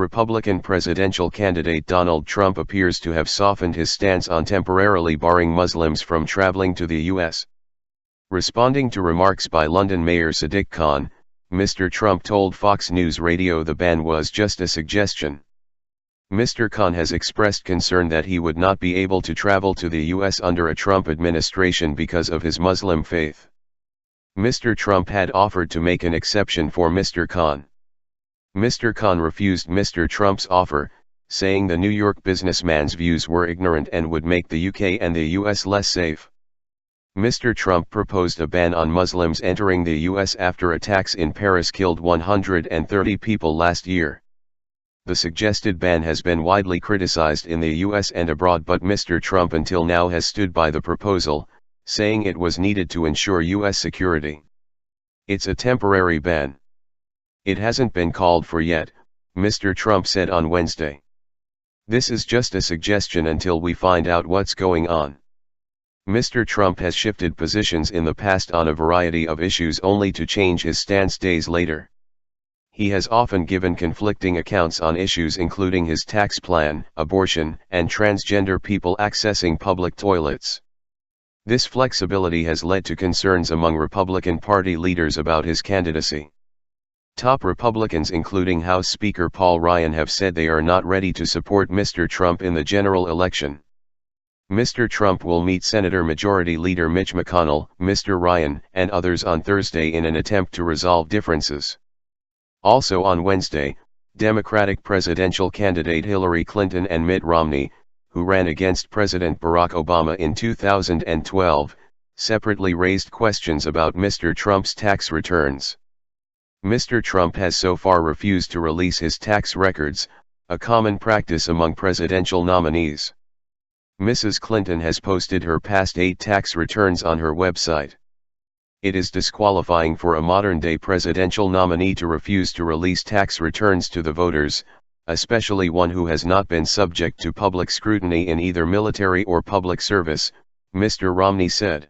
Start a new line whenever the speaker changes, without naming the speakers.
Republican presidential candidate Donald Trump appears to have softened his stance on temporarily barring Muslims from traveling to the U.S. Responding to remarks by London Mayor Sadiq Khan, Mr. Trump told Fox News Radio the ban was just a suggestion. Mr. Khan has expressed concern that he would not be able to travel to the U.S. under a Trump administration because of his Muslim faith. Mr. Trump had offered to make an exception for Mr. Khan. Mr. Khan refused Mr. Trump's offer, saying the New York businessman's views were ignorant and would make the UK and the US less safe. Mr. Trump proposed a ban on Muslims entering the US after attacks in Paris killed 130 people last year. The suggested ban has been widely criticized in the US and abroad, but Mr. Trump until now has stood by the proposal, saying it was needed to ensure US security. It's a temporary ban. It hasn't been called for yet, Mr. Trump said on Wednesday. This is just a suggestion until we find out what's going on. Mr. Trump has shifted positions in the past on a variety of issues only to change his stance days later. He has often given conflicting accounts on issues including his tax plan, abortion, and transgender people accessing public toilets. This flexibility has led to concerns among Republican Party leaders about his candidacy. Top Republicans including House Speaker Paul Ryan have said they are not ready to support Mr. Trump in the general election. Mr. Trump will meet Senator Majority Leader Mitch McConnell, Mr. Ryan, and others on Thursday in an attempt to resolve differences. Also on Wednesday, Democratic presidential candidate Hillary Clinton and Mitt Romney, who ran against President Barack Obama in 2012, separately raised questions about Mr. Trump's tax returns. Mr. Trump has so far refused to release his tax records, a common practice among presidential nominees. Mrs. Clinton has posted her past 8 tax returns on her website. It is disqualifying for a modern-day presidential nominee to refuse to release tax returns to the voters, especially one who has not been subject to public scrutiny in either military or public service, Mr. Romney said.